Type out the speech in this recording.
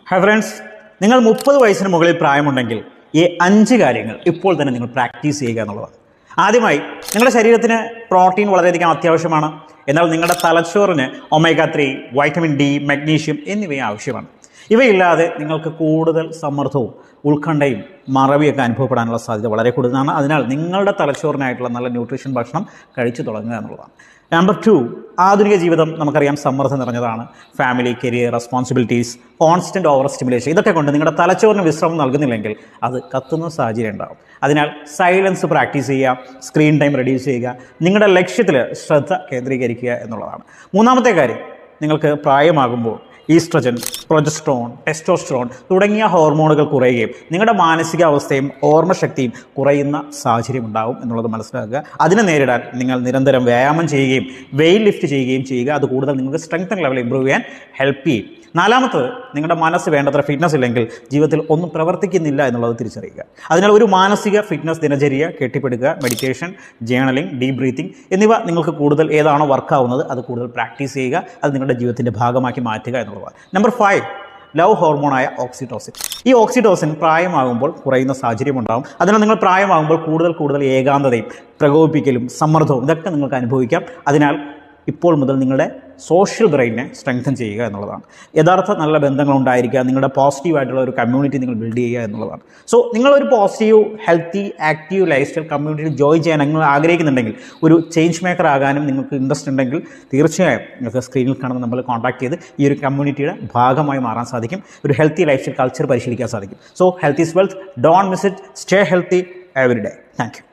Hi friends, നിങ്ങൾ 30 വയസ്സിന് മുകളിൽ പ്രായമുണ്ടെങ്കിൽ ഈ 5 കാര്യങ്ങൾ ഇപ്പോൾ തന്നെ നിങ്ങൾ പ്രാക്ടീസ് ചെയ്യുക എന്നുള്ളതാണ്. ആദ്യമായി, നിങ്ങളുടെ ശരീരത്തിന് പ്രോട്ടീൻ വളരെയധികം അത്യാവശ്യമാണ്. എന്നാൽ നിങ്ങളുടെ തലച്ചോറിന് ഒമേഗ 3, വൈറ്റമിൻ ഡി, മഗ്നീഷ്യം എന്നിവയും ആവശ്യമാണ്. ഇവയില്ലാതെ നിങ്ങൾക്ക് കൂടുതൽ സമ്മർദ്ദവും ഉത്കണ്ഠയും മറവിയൊക്കെ അനുഭവപ്പെടാനുള്ള സാധ്യത വളരെ കൂടുതലാണ്. അതിനാൽ നിങ്ങളുടെ തലച്ചോറിനായിട്ടുള്ള നല്ല ന്യൂട്രീഷൻ ഭക്ഷണം കഴിച്ചു തുടങ്ങുക എന്നുള്ളതാണ്. നമ്പർ 2, ആധുനിക ജീവിതം നമുക്കറിയാം സമ്മർദ്ദം നിറഞ്ഞതാണ്. Family, career, responsibilities, constant over stimulation, ഇതൊക്കെ കൊണ്ട് നിങ്ങളുടെ തലച്ചോറിന് വിശ്രമം നൽകുന്നില്ലെങ്കിൽ അത് കത്തുന്ന സാഹചര്യം ഉണ്ടാകും. അതിനാൽ സൈലൻസ് പ്രാക്ടീസ് ചെയ്യുക, സ്ക്രീൻ ടൈം റെഡ്യൂസ് ചെയ്യുക, നിങ്ങളുടെ ലക്ഷ്യത്തിൽ ശ്രദ്ധ കേന്ദ്രീകരിക്കുക എന്നുള്ളതാണ്. മൂന്നാമത്തെ കാര്യം, നിങ്ങൾക്ക് പ്രായമാകുമ്പോൾ ഈസ്ട്രജൻ, പ്രൊജസ്ട്രോൺ, ടെസ്റ്റോസ്റ്ററോൺ തുടങ്ങിയ ഹോർമോണുകൾ കുറയുകയും നിങ്ങളുടെ മാനസികാവസ്ഥയും ഓർമ്മശക്തിയും കുറയുന്ന സാഹചര്യം ഉണ്ടാകും എന്നുള്ളത് മനസ്സിലാക്കുക. അതിനെ നേരിടാൻ നിങ്ങൾ നിരന്തരം വ്യായാമം ചെയ്യുകയും വെയിറ്റ് ലിഫ്റ്റ് ചെയ്യുകയും ചെയ്യുക. അത് കൂടുതൽ നിങ്ങൾക്ക് സ്ട്രെങ്തൻ ലെവൽ ഇമ്പ്രൂവ് ചെയ്യാൻ ഹെൽപ്പ് ചെയ്യും. നാലാമത്തത്, നിങ്ങളുടെ മനസ്സ് വേണ്ടത്ര ഫിറ്റ്നസ് ഇല്ലെങ്കിൽ ജീവിതത്തിൽ ഒന്നും പ്രവർത്തിക്കുന്നില്ല എന്നുള്ളത് തിരിച്ചറിയുക. അതിനാൽ ഒരു മാനസിക ഫിറ്റ്നസ് ദിനചര്യ കെട്ടിപ്പടുക്കുക. മെഡിറ്റേഷൻ, ജേണലിംഗ്, ഡീപ് ബ്രീത്തിങ് എന്നിവ നിങ്ങൾക്ക് കൂടുതൽ ഏതാണോ വർക്കാവുന്നത് അത് കൂടുതൽ പ്രാക്ടീസ് ചെയ്യുക. അത് നിങ്ങളുടെ ജീവിതത്തിൻ്റെ ഭാഗമാക്കി മാറ്റുക എന്നുള്ളതാണ്. നമ്പർ 5, ലവ് ഹോർമോണായ ഓക്സിറ്റോസിൻ. ഈ ഓക്സിറ്റോസിൻ പ്രായമാകുമ്പോൾ കുറയുന്ന സാഹചര്യം ഉണ്ടാകും. അതിനാൽ നിങ്ങൾ പ്രായമാകുമ്പോൾ കൂടുതൽ ഏകാന്തതയും പ്രകോപിപ്പിക്കലും സമ്മർദ്ദവും ഇതൊക്കെ നിങ്ങൾക്ക് അനുഭവിക്കാം. അതിനാൽ ഇപ്പോൾ മുതൽ നിങ്ങളുടെ സോഷ്യൽ ബ്രെയിനെ സ്ട്രെങ്തൻ ചെയ്യുക എന്നുള്ളതാണ്. യഥാർത്ഥ നല്ല ബന്ധങ്ങൾ ഉണ്ടായിരിക്കുക, നിങ്ങളുടെ പോസിറ്റീവായിട്ടുള്ള ഒരു കമ്മ്യൂണിറ്റി നിങ്ങൾ ബിൽഡ് ചെയ്യുക എന്നുള്ളതാണ്. സോ നിങ്ങളൊരു positive, healthy, active life style കമ്മ്യൂണിറ്റിയിൽ ജോയിൻ ചെയ്യാൻ നിങ്ങൾ ആഗ്രഹിക്കുന്നുണ്ടെങ്കിൽ, ഒരു ചേഞ്ച് മേക്കർ ആകാനും നിങ്ങൾക്ക് ഇൻട്രസ്റ്റ് ഉണ്ടെങ്കിൽ തീർച്ചയായും നിങ്ങൾക്ക് സ്ക്രീനിൽ കാണുന്ന നമ്മൾ കോൺടാക്ട് ചെയ്ത് ഈ ഒരു കമ്മ്യൂണിറ്റിയുടെ ഭാഗമായി മാറാൻ സാധിക്കും. ഒരു ഹെൽത്തി ലൈഫ് സ്റ്റൈൽ കൾച്ചർ പരിശീലിക്കാൻ സാധിക്കും. So health is wealth. Don't miss it. Stay healthy every day. Thank you.